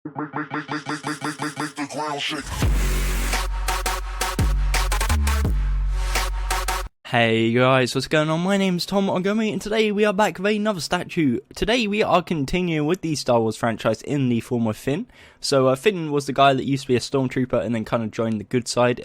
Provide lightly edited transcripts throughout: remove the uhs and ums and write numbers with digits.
Make the ground shake. Hey guys, what's going on? My name's Tom or Gummy, and today we are back with another statue. Today we are continuing with the Star Wars franchise in the form of Finn. So Finn was the guy that used to be a stormtrooper and then kind of joined the good side,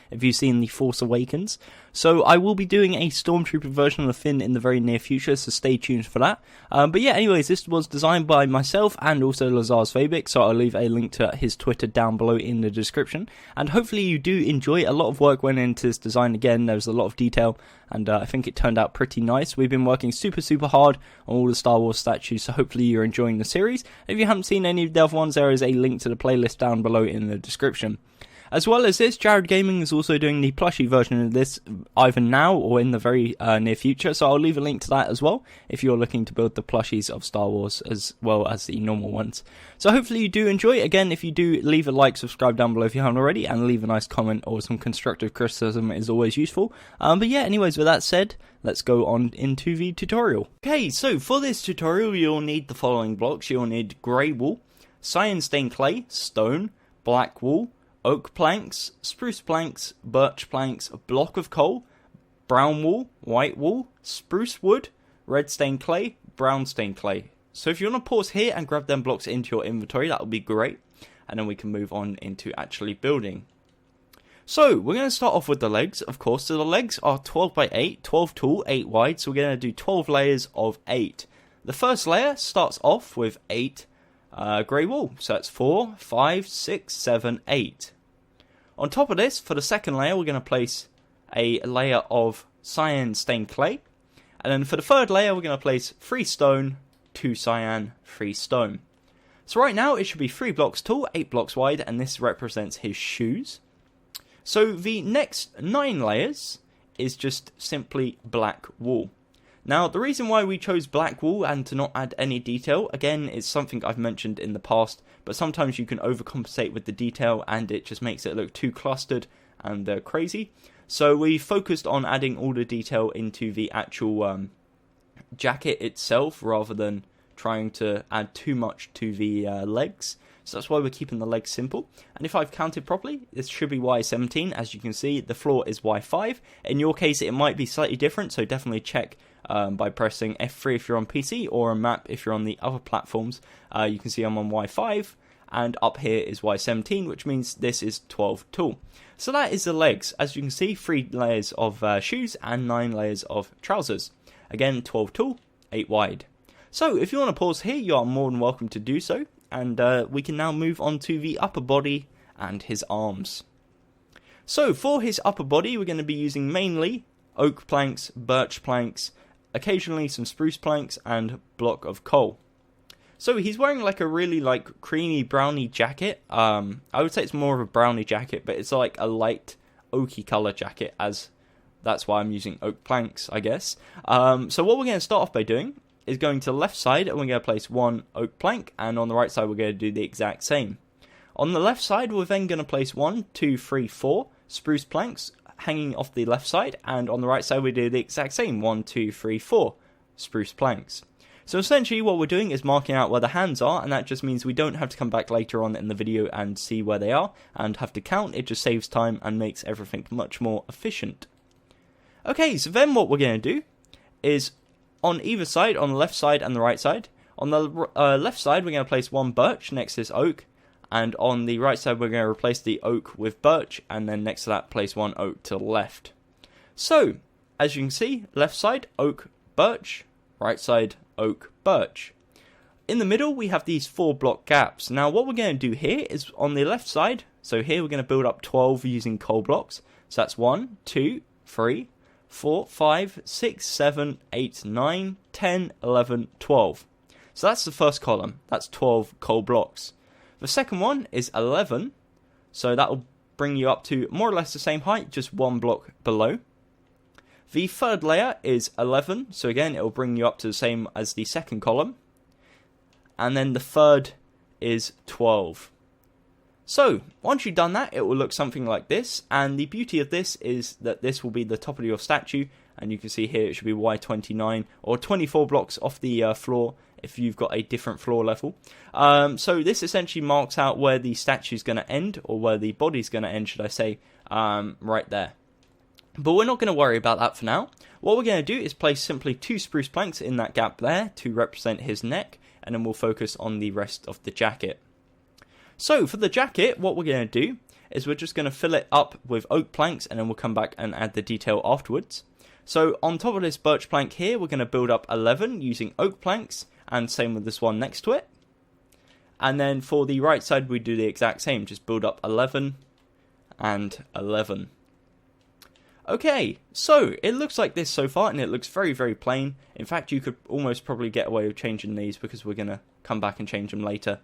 if you've seen The Force Awakens. So I will be doing a stormtrooper version of Finn in the very near future, so stay tuned for that. But yeah, anyways, this was designed by myself and also LazarSvabic, so I'll leave a link to his Twitter down below in the description. And hopefully you do enjoy. A lot of work went into this design again, there was a lot of detail, and I think it turned out pretty nice. We've been working super hard on all the Star Wars statues, so hopefully you're enjoying the series. If you haven't seen any of the other ones, there is a link to the playlist down below in the description. As well as this, Jared Gaming is also doing the plushie version of this either now or in the very near future, so I'll leave a link to that as well if you're looking to build the plushies of Star Wars as well as the normal ones. So hopefully you do enjoy. Again, if you do, leave a like, subscribe down below if you haven't already, and leave a nice comment or some constructive criticism is always useful. But yeah, anyways, with that said, let's go on into the tutorial. Okay, so for this tutorial you'll need the following blocks. You'll need grey wool, cyan stained clay, stone, black wool, oak planks, spruce planks, birch planks, a block of coal, brown wool, white wool, spruce wood, red stained clay, brown stained clay. So if you want to pause here and grab them blocks into your inventory, that would be great. And then we can move on into actually building. So we're going to start off with the legs, of course. So the legs are 12 by 8, 12 tall, 8 wide. So we're going to do 12 layers of 8. The first layer starts off with 8 grey wool, so that's 4, 5, 6, 7, 8. On top of this, for the second layer, we're going to place a layer of cyan stained clay, and then for the third layer, we're going to place 3 stone, 2 cyan, 3 stone. So right now, it should be 3 blocks tall, 8 blocks wide, and this represents his shoes. So the next 9 layers is just simply black wool. Now, the reason why we chose black wool and to not add any detail, again, is something I've mentioned in the past, but sometimes you can overcompensate with the detail and it just makes it look too clustered and crazy. So we focused on adding all the detail into the actual jacket itself rather than trying to add too much to the legs. So that's why we're keeping the legs simple. And if I've counted properly, this should be Y17. As you can see, the floor is Y5. In your case, it might be slightly different, so definitely check by pressing F3 if you're on PC, or a map if you're on the other platforms. You can see I'm on Y5, and up here is Y17, which means this is 12 tall. So that is the legs. As you can see, 3 layers of shoes and 9 layers of trousers. Again, 12 tall, 8 wide. So if you want to pause here, you are more than welcome to do so. And we can now move on to the upper body and his arms. So for his upper body, we're going to be using mainly oak planks, birch planks, occasionally some spruce planks, and block of coal. So he's wearing like a really creamy browny jacket. I would say it's more of a browny jacket, but it's like a light oaky color jacket, as that's why I'm using oak planks, I guess. So what we're going to start off by doing is going to the left side, and we're going to place 1 oak plank, and on the right side we're going to do the exact same. On the left side, we're then going to place 1, 2, 3, 4 spruce planks hanging off the left side, and on the right side we do the exact same, 1, 2, 3, 4 spruce planks. So essentially what we're doing is marking out where the hands are, and that just means we don't have to come back later on in the video and see where they are and have to count. It just saves time and makes everything much more efficient. Okay, so then what we're going to do is on either side, on the left side and the right side. On the left side, we're going to place 1 birch next to this oak. And on the right side, we're going to replace the oak with birch. And then next to that, place 1 oak to the left. So, as you can see, left side, oak, birch. Right side, oak, birch. In the middle, we have these 4 block gaps. Now, what we're going to do here is on the left side. So here, we're going to build up 12 using coal blocks. So that's 1, 2, 3, 4, 5, 6, 7, 8, 9, 10, 11, 12. So that's the first column. That's 12 coal blocks. The second one is 11. So that will bring you up to more or less the same height, just 1 block below. The third layer is 11. So again, it will bring you up to the same as the second column. And then the third is 12. So, once you've done that, it will look something like this, and the beauty of this is that this will be the top of your statue, and you can see here it should be Y29, or 24 blocks off the floor if you've got a different floor level. So this essentially marks out where the statue is going to end, or where the body's going to end, should I say, right there. But we're not going to worry about that for now. What we're going to do is place simply 2 spruce planks in that gap there to represent his neck, and then we'll focus on the rest of the jacket. So for the jacket, what we're going to do is we're just going to fill it up with oak planks, and then we'll come back and add the detail afterwards. So on top of this birch plank here, we're going to build up 11 using oak planks, and same with this one next to it. And then for the right side, we do the exact same, just build up 11 and 11. Okay, so it looks like this so far, and it looks very, very plain. In fact, you could almost probably get away with changing these, because we're going to come back and change them later.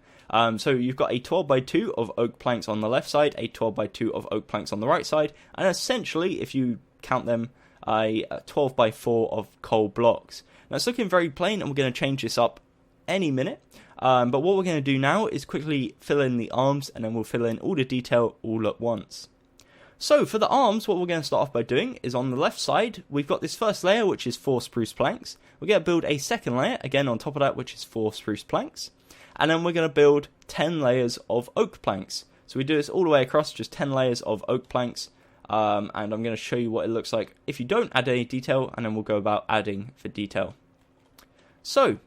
So you've got a 12x2 of oak planks on the left side, a 12x2 of oak planks on the right side, and essentially, if you count them, a 12x4 of coal blocks. Now it's looking very plain, and we're going to change this up any minute. But what we're going to do now is quickly fill in the arms, and then we'll fill in all the detail all at once. So for the arms, what we're going to start off by doing is on the left side, we've got this first layer, which is 4 spruce planks. We're going to build a second layer, again on top of that, which is 4 spruce planks. And then we're going to build 10 layers of oak planks. So we do this all the way across, just 10 layers of oak planks. And I'm going to show you what it looks like if you don't add any detail, and then we'll go about adding the detail. So,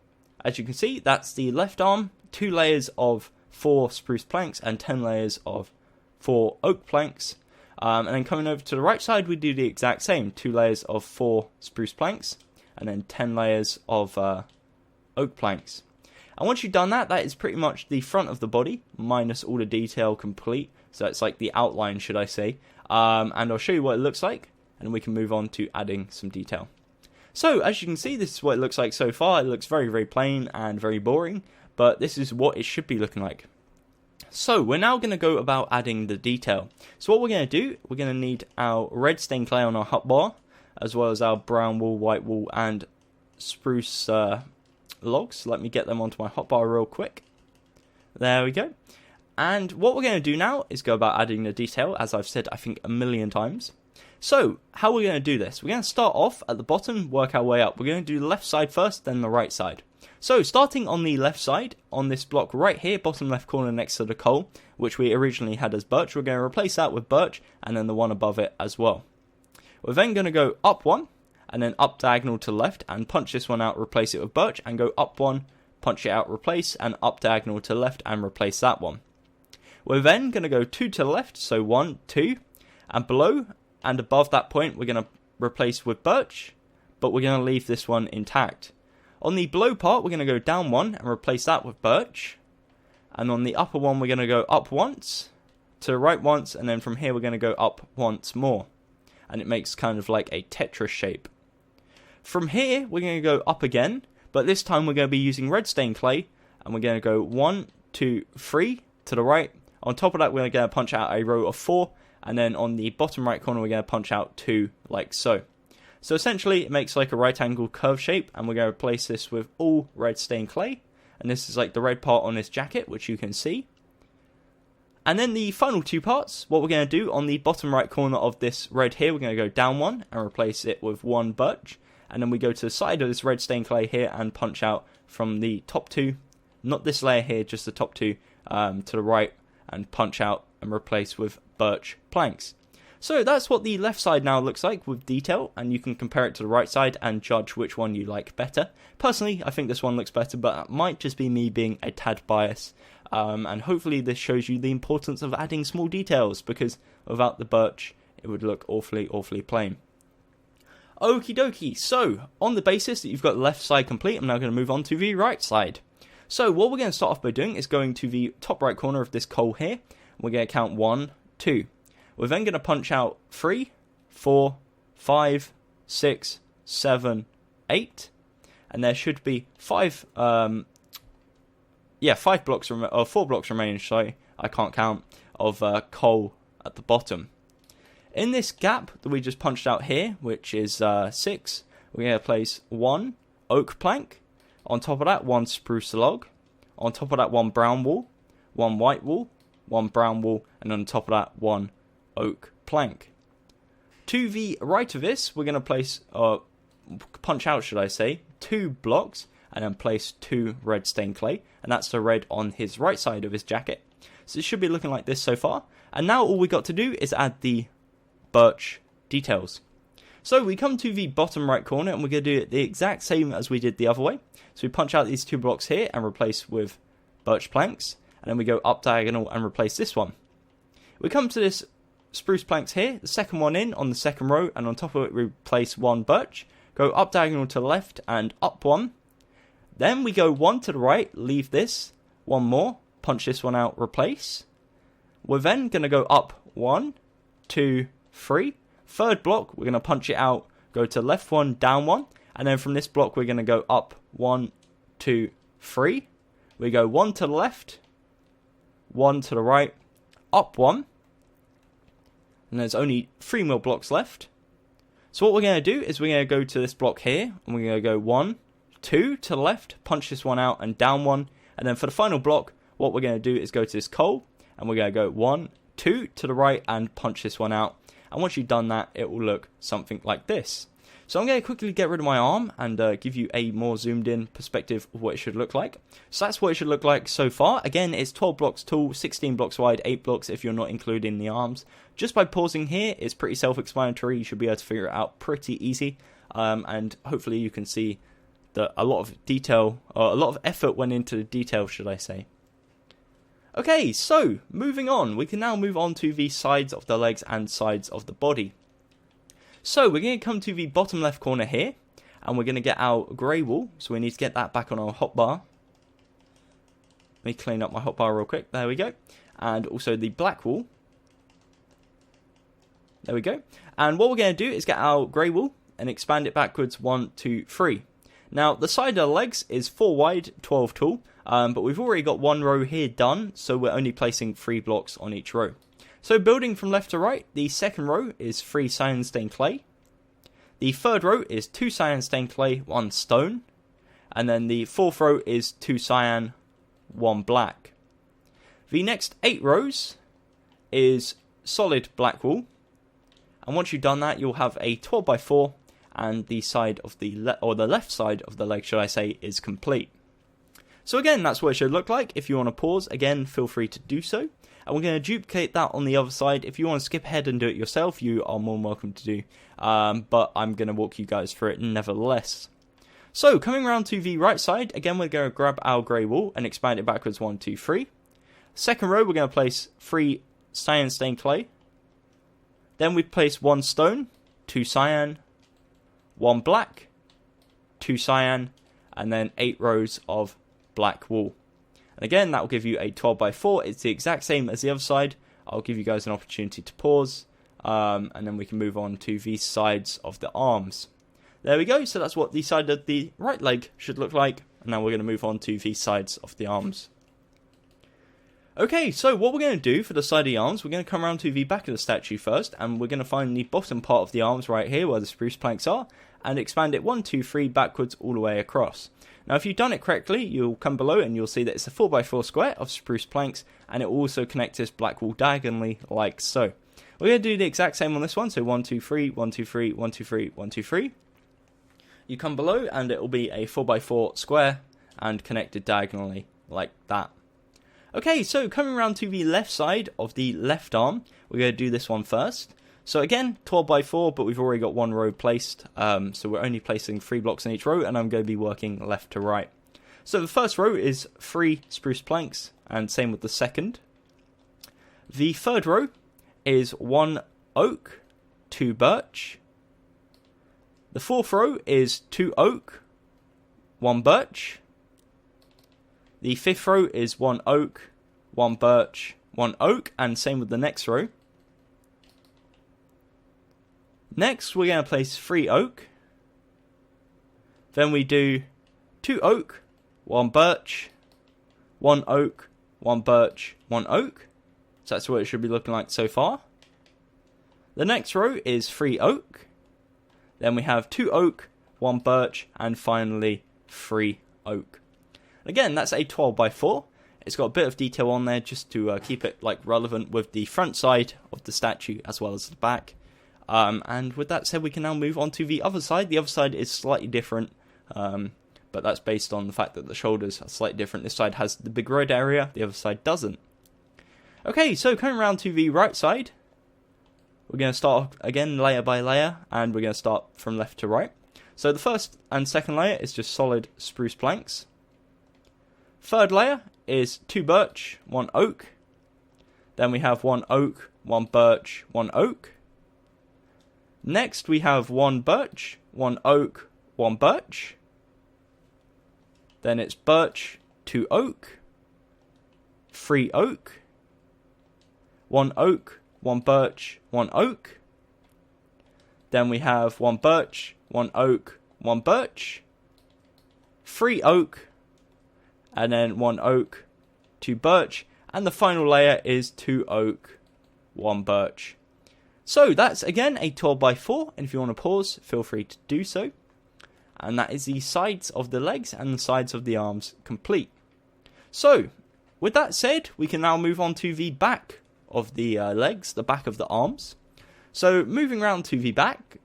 as you can see, that's the left arm, 2 layers of 4 spruce planks and 10 layers of 4 oak planks. And then coming over to the right side, we do the exact same, 2 layers of 4 spruce planks, and then 10 layers of oak planks. And once you've done that, that is pretty much the front of the body, minus all the detail complete. So it's like the outline, should I say. And I'll show you what it looks like, and we can move on to adding some detail. So, as you can see, this is what it looks like so far. It looks very, very plain and very boring, but this is what it should be looking like. So, we're now going to go about adding the detail. So what we're going to do, we're going to need our red stained clay on our hotbar, as well as our brown wool, white wool, and spruce logs. Let me get them onto my hotbar real quick. There we go. And what we're going to do now is go about adding the detail, as I've said I think a million times. So, how are we going to do this? We're going to start off at the bottom, work our way up. We're going to do the left side first, then the right side. So, starting on the left side, on this block right here, bottom left corner next to the coal, which we originally had as birch, we're going to replace that with birch, and then the one above it as well. We're then going to go up one, and then up diagonal to left, and punch this one out, replace it with birch, and go up one, punch it out, replace, and up diagonal to left, and replace that one. We're then going to go 2 to the left, so 1, 2, and below and above that point we're going to replace with birch, but we're going to leave this one intact. On the below part we're going to go down 1 and replace that with birch, and on the upper one we're going to go up once, to the right once, and then from here we're going to go up once more, and it makes kind of like a Tetris shape. From here we're going to go up again, but this time we're going to be using red stained clay, and we're going to go 1, 2, 3 to the right. On top of that, we're going to punch out a row of 4, and then on the bottom right corner, we're going to punch out 2, like so. So essentially, it makes like a right angle curve shape, and we're going to replace this with all red stained clay. And this is like the red part on this jacket, which you can see. And then the final 2 parts, what we're going to do on the bottom right corner of this red here, we're going to go down 1 and replace it with 1 birch. And then we go to the side of this red stained clay here and punch out from the top 2, not this layer here, just the top 2, to the right, and punch out and replace with birch planks. So that's what the left side now looks like with detail, and you can compare it to the right side and judge which one you like better. Personally, I think this one looks better, but it might just be me being a tad biased. And hopefully this shows you the importance of adding small details, because without the birch it would look awfully, awfully plain. Okie dokie, so on the basis that you've got the left side complete, I'm now going to move on to the right side. So what we're going to start off by doing is going to the top right corner of this coal here. We're going to count 1, 2. We're then going to punch out 3, 4, 5, 6, 7, 8. And there should be 5 blocks, or 4 blocks remaining, sorry, I can't count, of coal at the bottom. In this gap that we just punched out here, which is 6, we're going to place 1 oak plank. On top of that, 1 spruce log. On top of that, 1 brown wool, 1 white wool, 1 brown wool, and on top of that, 1 oak plank. To the right of this, we're going to place, punch out, should I say, 2 blocks, and then place 2 red stained clay, and that's the red on his right side of his jacket. So it should be looking like this so far, and now all we got to do is add the birch details. So we come to the bottom right corner, and we're going to do it the exact same as we did the other way. So we punch out these 2 blocks here and replace with birch planks, and then we go up diagonal and replace this one. We come to this spruce planks here, the second one in on the second row, and on top of it we place 1 birch, go up diagonal to the left and up 1. Then we go 1 to the right, leave this, 1 more, punch this one out, replace. We're then going to go up 1, 2, 3. Third block, we're going to punch it out, go to left 1, down 1, and then from this block we're going to go up 1, 2, 3. We go 1 to the left, 1 to the right, up 1, and there's only 3 more blocks left. So what we're going to do is we're going to go to this block here, and we're going to go 1, 2 to the left, punch this one out, and down 1, and then for the final block, what we're going to do is go to this coal, and we're going to go 1, 2 to the right, and punch this one out. And once you've done that, it will look something like this. So I'm going to quickly get rid of my arm and give you a more zoomed in perspective of what it should look like. So that's what it should look like so far. Again, it's 12 blocks tall, 16 blocks wide, 8 blocks if you're not including the arms. Just by pausing here, it's pretty self-explanatory. You should be able to figure it out pretty easy. And hopefully you can see that a lot of detail, or a lot of effort went into the detail, should I say. Okay, so moving on, we can now move on to the sides of the legs and sides of the body. So we're going to come to the bottom left corner here, and we're going to get our grey wool, so we need to get that back on our hotbar. Let me clean up my hotbar real quick, there we go. And also the black wool. There we go. And what we're going to do is get our grey wool and expand it backwards 1, 2, 3. Now the side of the legs is 4 wide, 12 tall. But we've already got 1 row here done, so we're only placing 3 blocks on each row. So building from left to right, the second row is 3 cyan stained clay. The third row is 2 cyan stained clay, 1 stone. And then the fourth row is 2 cyan, 1 black. The next 8 rows is solid black wool. And once you've done that, you'll have a 12x4, and the side of the left side of the leg, should I say, is complete. So again, that's what it should look like. If you want to pause, again, feel free to do so. And we're going to duplicate that on the other side. If you want to skip ahead and do it yourself, you are more than welcome to do. But I'm going to walk you guys through it nevertheless. So coming around to the right side, again, we're going to grab our grey wool and expand it backwards 1, 2, 3. Second row, we're going to place 3 cyan stained clay. Then we place 1 stone, 2 cyan, 1 black, 2 cyan, and then 8 rows of black wool. And again, that will give you a 12x4. It's the exact same as the other side. I'll give you guys an opportunity to pause, and then we can move on to the sides of the arms. There we go. So that's what the side of the right leg should look like. And now we're going to move on to the sides of the arms. Okay, so what we're going to do for the side of the arms, we're going to come around to the back of the statue first, and we're going to find the bottom part of the arms right here where the spruce planks are, and expand it 1, 2, 3 backwards all the way across. Now if you've done it correctly, you'll come below and you'll see that it's a 4x4 square of spruce planks, and it will also connects this black wool diagonally like so. We're going to do the exact same on this one, so 1, 2, 3, 1, 2, 3, 1, 2, 3, 1, 2, 3. You come below and it will be a 4x4 square and connected diagonally like that. Okay, so coming around to the left side of the left arm, we're going to do this one first. So again, 12x4, but we've already got 1 row placed, so we're only placing 3 blocks in each row, and I'm going to be working left to right. So the first row is 3 spruce planks, and same with the second. The third row is 1 oak, 2 birch. The fourth row is 2 oak, 1 birch. The fifth row is 1 oak, 1 birch, 1 oak, and same with the next row. Next, we're going to place 3 oak. Then we do 2 oak, 1 birch, 1 oak, 1 birch, 1 oak. So that's what it should be looking like so far. The next row is 3 oak. Then we have 2 oak, 1 birch, and finally 3 oak. Again, that's a 12x4. It's got a bit of detail on there just to keep it relevant with the front side of the statue as well as the back. And with that said, we can now move on to the other side. The other side is slightly different, but that's based on the fact that the shoulders are slightly different. This side has the big red area, the other side doesn't. Okay, so coming around to the right side, we're going to start again layer by layer, and we're going to start from left to right. So the first and second layer is just solid spruce planks. Third layer is 2 birch, 1 oak. Then we have 1 oak, 1 birch, 1 oak. Next we have 1 birch, 1 oak, 1 birch. Then it's birch, 2 oak, 3 oak, 1 oak, 1 birch, 1 oak. Then we have 1 birch, 1 oak, 1 birch, 3 oak, and then 1 oak, 2 birch, and the final layer is 2 oak, 1 birch. So that's again a 12x4, and if you want to pause, feel free to do so. And that is the sides of the legs and the sides of the arms complete. So, with that said, we can now move on to the back of the legs, the back of the arms. So, moving around to the back,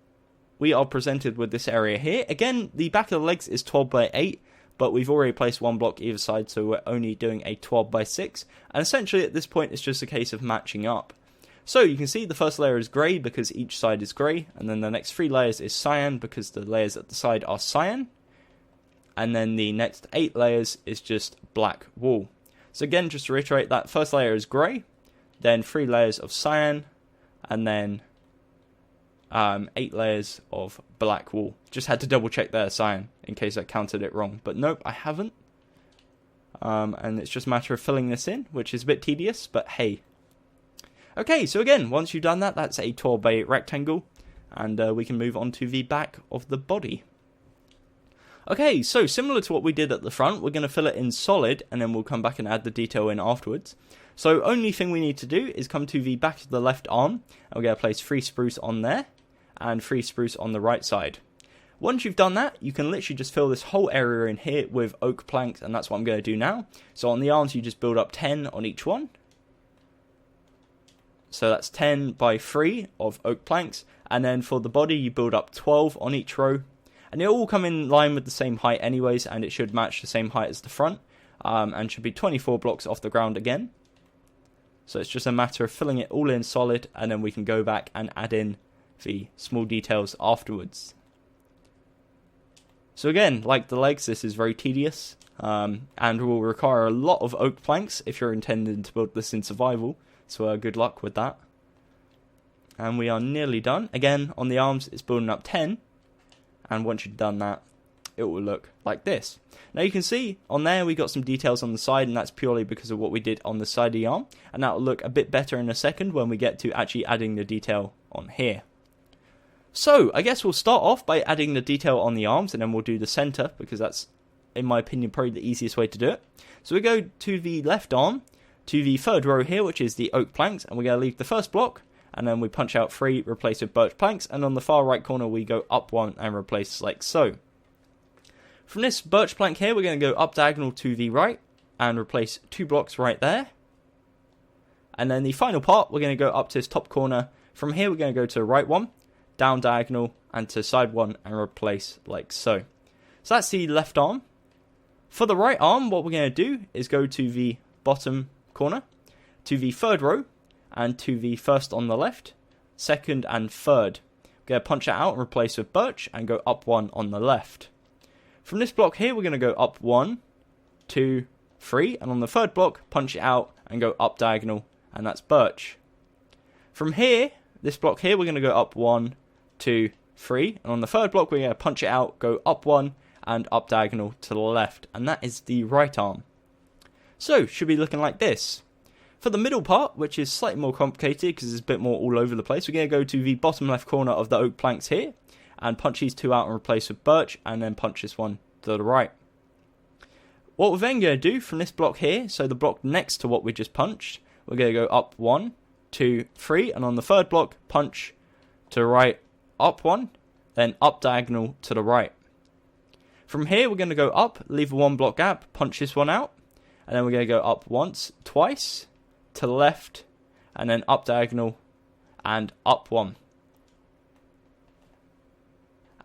we are presented with this area here. Again, the back of the legs is 12x8, but we've already placed 1 block either side, so we're only doing a 12x6. And essentially, at this point, it's just a case of matching up. So you can see the first layer is grey because each side is grey, and then the next 3 layers is cyan because the layers at the side are cyan, and then the next 8 layers is just black wool. So again, just to reiterate, that first layer is grey, then 3 layers of cyan, and then 8 layers of black wool. Just had to double check there, cyan, in case I counted it wrong, but nope, I haven't. And it's just a matter of filling this in, which is a bit tedious, but hey. Okay, so again, once you've done that, that's a 12x8 rectangle, and we can move on to the back of the body. Okay, so similar to what we did at the front, we're going to fill it in solid, and then we'll come back and add the detail in afterwards. So only thing we need to do is come to the back of the left arm, and we're going to place 3 spruce on there, and 3 spruce on the right side. Once you've done that, you can literally just fill this whole area in here with oak planks, and that's what I'm going to do now. So on the arms, you just build up 10 on each one. So that's 10 by 3 of oak planks, and then for the body you build up 12 on each row, and they all come in line with the same height anyways, and it should match the same height as the front, and should be 24 blocks off the ground again. So it's just a matter of filling it all in solid, and then we can go back and add in the small details afterwards. So again, like the legs, this is very tedious, and will require a lot of oak planks if you're intending to build this in survival. So good luck with that. And we are nearly done. Again, on the arms, it's building up 10. And once you've done that, it will look like this. Now you can see on there we got some details on the side, and that's purely because of what we did on the side of the arm. And that will look a bit better in a second when we get to actually adding the detail on here. So I guess we'll start off by adding the detail on the arms, and then we'll do the center, because that's, in my opinion, probably the easiest way to do it. So we go to the left arm, to the third row here, which is the oak planks, and we're going to leave the first block, and then we punch out 3, replace with birch planks, and on the far right corner we go up 1 and replace like so. From this birch plank here, we're going to go up diagonal to the right, and replace 2 blocks right there. And then the final part, we're going to go up to this top corner. From here we're going to go to the right one, down diagonal, and to side 1, and replace like so. So that's the left arm. For the right arm, what we're going to do is go to the bottom corner, to the third row, and to the first on the left, second and third. We're going to punch it out and replace with birch, and go up 1 on the left. From this block here, we're going to go up 1, 2, 3, and on the third block, punch it out and go up diagonal, and that's birch. From here, this block here, we're going to go up 1, 2, 3, and on the third block, we're going to punch it out, go up 1, and up diagonal to the left, and that is the right arm. So, should be looking like this. For the middle part, which is slightly more complicated because it's a bit more all over the place, we're going to go to the bottom left corner of the oak planks here, and punch these 2 out and replace with birch, and then punch this one to the right. What we're then going to do from this block here, so the block next to what we just punched, we're going to go up 1, 2, 3, and on the third block, punch to the right, up 1, then up diagonal to the right. From here, we're going to go up, leave a 1 block gap, punch this one out, and then we're going to go up once, twice, to the left, and then up diagonal, and up 1.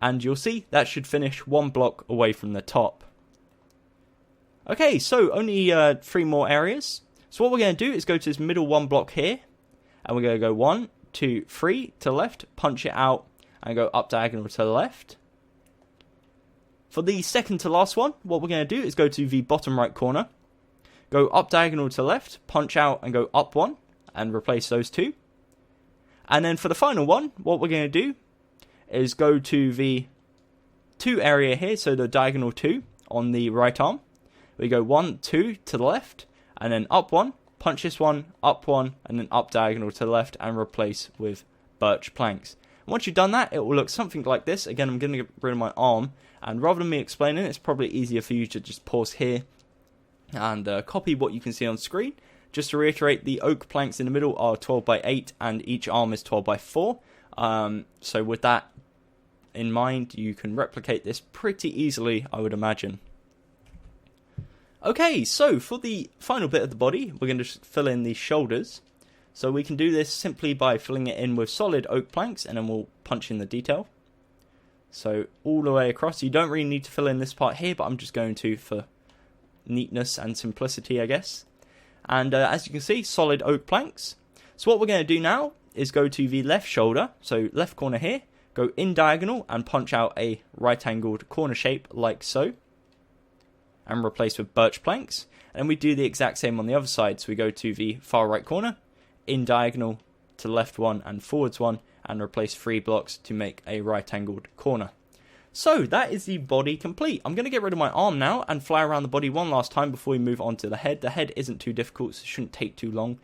And you'll see that should finish 1 block away from the top. Okay, so only 3 more areas. So what we're going to do is go to this middle 1 block here, and we're going to go 1, 2, 3 to the left, punch it out, and go up diagonal to the left. For the second to last one, what we're going to do is go to the bottom right corner, go up diagonal to the left, punch out, and go up 1, and replace those 2. And then for the final one, what we're going to do is go to the 2 area here, so the diagonal 2 on the right arm. We go 1, 2 to the left, and then up 1, punch this one, up 1, and then up diagonal to the left, and replace with birch planks. And once you've done that, it will look something like this. Again, I'm going to get rid of my arm, and rather than me explaining it, it's probably easier for you to just pause here and copy what you can see on screen. Just to reiterate, the oak planks in the middle are 12 by 8, and each arm is 12 by 4. So with that in mind, you can replicate this pretty easily, I would imagine. Okay, so for the final bit of the body, we're going to just fill in the shoulders. So we can do this simply by filling it in with solid oak planks, and then we'll punch in the detail. So all the way across. You don't really need to fill in this part here, but I'm just going to for neatness and simplicity, I guess. And as you can see, solid oak planks. So what we're going to do now is go to the left shoulder, so left corner here, go in diagonal and punch out a right angled corner shape like so, and replace with birch planks. And we do the exact same on the other side, so we go to the far right corner, in diagonal to left 1 and forwards 1, and replace 3 blocks to make a right angled corner. So that is the body complete. I'm going to get rid of my arm now and fly around the body one last time before we move on to the head. The head isn't too difficult, so it shouldn't take too long.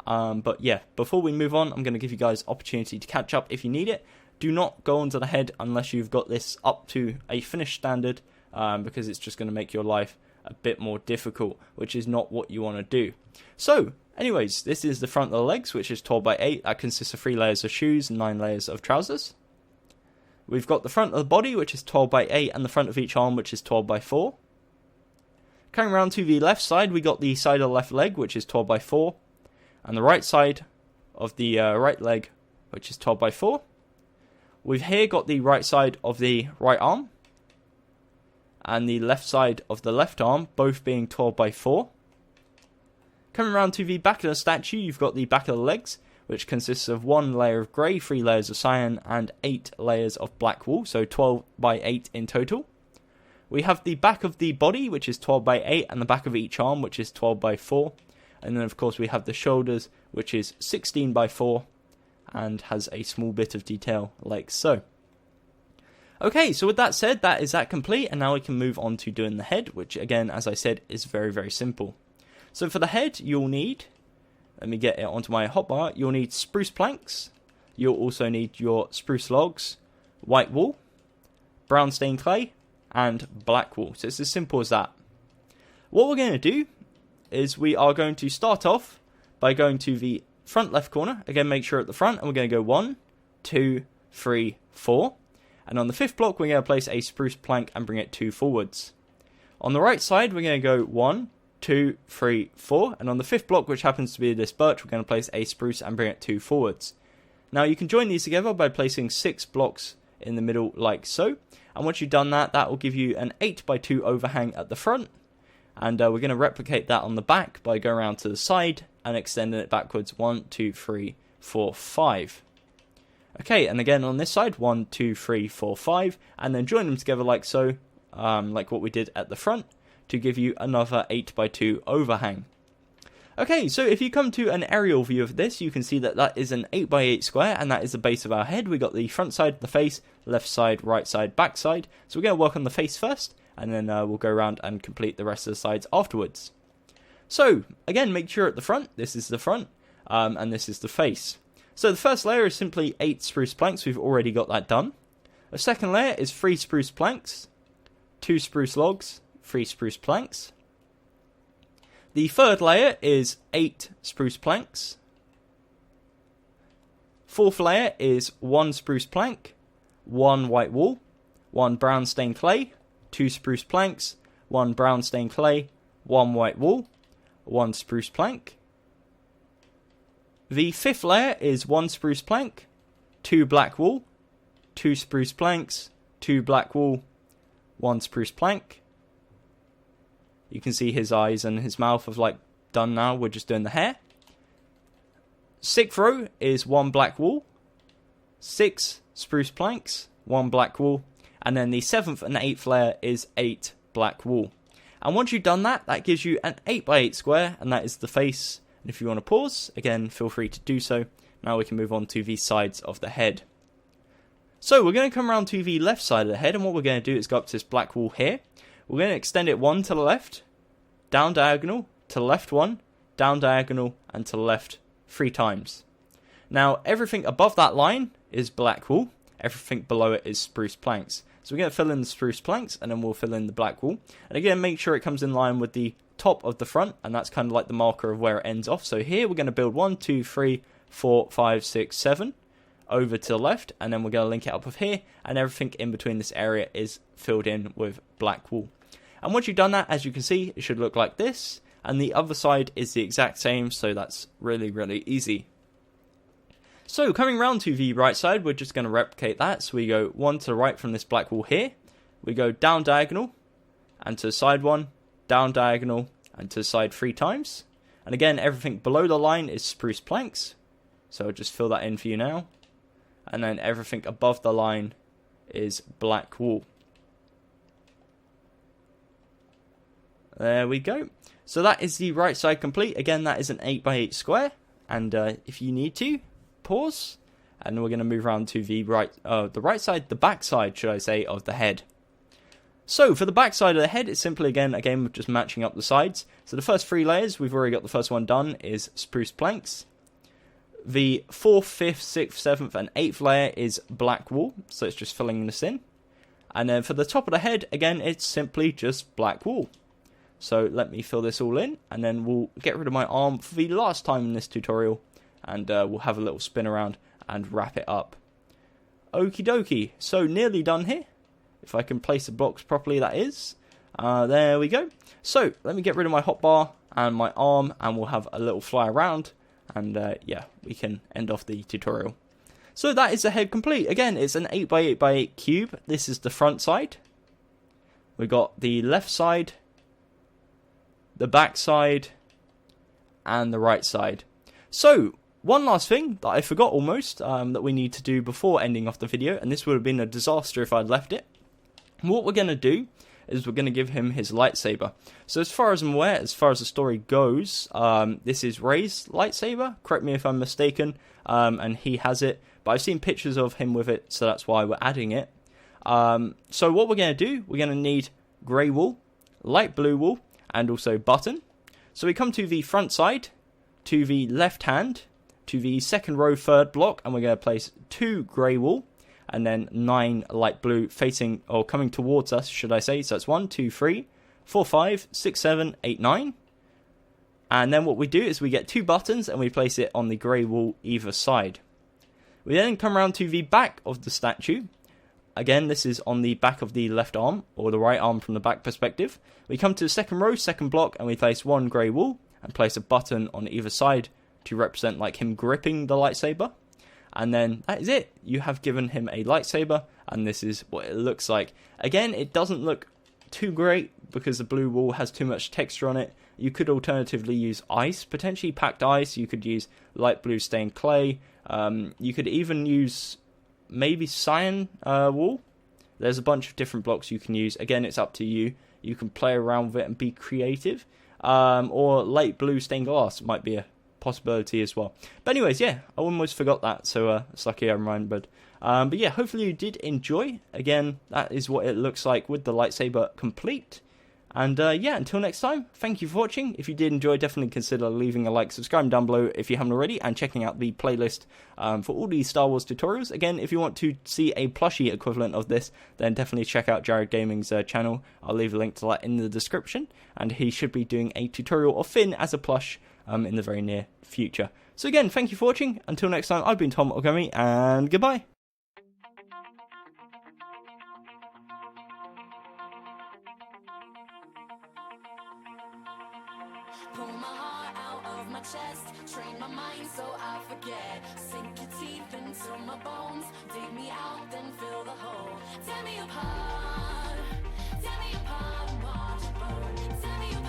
But yeah, before we move on, I'm going to give you guys opportunity to catch up if you need it. Do not go onto the head unless you've got this up to a finished standard, because it's just going to make your life a bit more difficult, which is not what you want to do. So anyways, this is the front of the legs, which is 12 by 8. That consists of 3 layers of shoes and 9 layers of trousers. We've got the front of the body, which is 12 by 8, and the front of each arm, which is 12 by 4. Coming around to the left side, we got the side of the left leg, which is 12 by 4, and the right side of the right leg, which is 12 by 4. We've here got the right side of the right arm, and the left side of the left arm, both being 12 by 4. Coming around to the back of the statue, you've got the back of the legs, which consists of 1 layer of grey, 3 layers of cyan, and 8 layers of black wool, so 12 by 8 in total. We have the back of the body, which is 12 by 8, and the back of each arm, which is 12 by 4. And then, of course, we have the shoulders, which is 16 by 4, and has a small bit of detail like so. Okay, so with that said, that is that complete, and now we can move on to doing the head, which, again, as I said, is very, very simple. So for the head, you'll need... Let me get it onto my hotbar. You'll need spruce planks. You'll also need your spruce logs, white wool, brown stained clay, and black wool. So it's as simple as that. What we're going to do is we are going to start off by going to the front left corner. Again, make sure at the front, and we're going to go 1, 2, 3, 4. And on the 5th block, we're going to place a spruce plank and bring it 2 forwards. On the right side, we're going to go 1, 2, 3, 4, and on the 5th block, which happens to be this birch, we're going to place a spruce and bring it 2 forwards. Now you can join these together by placing 6 blocks in the middle like so, and once you've done that, that will give you an 8 by 2 overhang at the front, and we're going to replicate that on the back by going around to the side and extending it backwards 1, 2, 3, 4, 5. Okay, and again on this side 1, 2, 3, 4, 5, and then join them together like so, like what we did at the front, to give you another 8 by 2 overhang. Okay, so if you come to an aerial view of this, you can see that that is an 8 by 8 square, and that is the base of our head. We got the front side, the face, left side, right side, back side. So we're going to work on the face first, and then we'll go around and complete the rest of the sides afterwards. So, again, make sure at the front, this is the front, and this is the face. So the first layer is simply 8 spruce planks. We've already got that done. The second layer is 3 spruce planks, 2 spruce logs, 3 spruce planks. The third layer is 8 spruce planks. Fourth layer is 1 spruce plank, 1 white wool, 1 brown stained clay, 2 spruce planks, 1 brown stained clay, 1 white wool, 1 spruce plank. The fifth layer is 1 spruce plank, 2 black wool, 2 spruce planks, 2 black wool, 1 spruce plank. You can see his eyes and his mouth have like done now. We're just doing the hair. 6th row is 1 black wool. 6 spruce planks, 1 black wool. And then the 7th and 8th layer is 8 black wool. And once you've done that, that gives you an 8x8 square, and that is the face. And if you want to pause, again, feel free to do so. Now we can move on to the sides of the head. So we're going to come around to the left side of the head, and what we're going to do is go up to this black wool here. We're going to extend it 1 to the left, down diagonal, to the left 1, down diagonal, and to the left 3 times. Now everything above that line is black wool, everything below it is spruce planks. So we're going to fill in the spruce planks, and then we'll fill in the black wool. And again, make sure it comes in line with the top of the front, and that's kind of like the marker of where it ends off. So here we're going to build 1, 2, 3, 4, 5, 6, 7 over to the left, and then we're going to link it up with here, and everything in between this area is filled in with black wool. And once you've done that, as you can see, it should look like this, and the other side is the exact same, so that's really, really easy. So coming round to the right side, we're just going to replicate that. So we go 1 to the right from this black wool here, we go down diagonal, and to the side 1, down diagonal, and to the side 3 times. And again, everything below the line is spruce planks, so I'll just fill that in for you now. And then everything above the line is black wool. There we go. So that is the right side complete. Again, that is an 8x8 square. And if you need to, pause. And we're going to move around to the right side, the back side, should I say, of the head. So for the back side of the head, it's simply, again, a game of just matching up the sides. So the first 3 layers, we've already got the first one done, is spruce planks. The 4th, 5th, 6th, 7th, and 8th layer is black wool, so it's just filling this in. And then for the top of the head, again, it's simply just black wool. So let me fill this all in, and then we'll get rid of my arm for the last time in this tutorial, and we'll have a little spin around and wrap it up. Okie dokie, so nearly done here. If I can place the blocks properly, that is. There we go. So let me get rid of my hotbar and my arm, and we'll have a little fly around. And yeah, we can end off the tutorial. So that is the head complete. Again, it's an 8x8x8 cube. This is the front side. We've got the left side, the back side, and the right side. So, one last thing that I forgot almost, that we need to do before ending off the video, and this would have been a disaster if I'd left it. What we're going to do is we're going to give him his lightsaber. So as far as I'm aware, as far as the story goes, this is Rey's lightsaber, correct me if I'm mistaken, and he has it, but I've seen pictures of him with it, so that's why we're adding it. So what we're going to do, we're going to need grey wool, light blue wool, and also button. So we come to the front side, to the left hand, to the second row, third block, and we're going to place 2 grey wool, and then 9 light blue facing, or coming towards us, should I say. So it's 1, 2, 3, 4, 5, 6, 7, 8, 9. And then what we do is we get 2 buttons, and we place it on the grey wool either side. We then come around to the back of the statue. Again, this is on the back of the left arm, or the right arm from the back perspective. We come to the second row, second block, and we place 1 grey wool, and place a button on either side to represent like him gripping the lightsaber. And then that is it. You have given him a lightsaber, and this is what it looks like. Again, it doesn't look too great because the blue wool has too much texture on it. You could alternatively use ice, potentially packed ice. You could use light blue stained clay. You could even use maybe cyan wool. There's a bunch of different blocks you can use. Again, it's up to you. You can play around with it and be creative. Or light blue stained glass might be a possibility as well. But anyways, yeah, I almost forgot that, so it's lucky I remembered. But yeah, hopefully you did enjoy. Again, that is what it looks like with the lightsaber complete. And yeah, until next time, thank you for watching. If you did enjoy, definitely consider leaving a like, subscribing down below if you haven't already, and checking out the playlist for all these Star Wars tutorials. Again, if you want to see a plushie equivalent of this, then definitely check out Jared Gaming's channel. I'll leave a link to that in the description, and he should be doing a tutorial of Finn as a plush in the very near future. So again, thank you for watching. Until next time, I've been Tom or Gummy, and goodbye. Pull my heart out of my chest, train my mind so I forget. Sink your teeth into my bones, dig me out, then fill the hole. Tear me apart, and watch it burn. Tear me apart.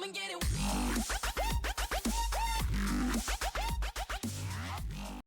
and get it.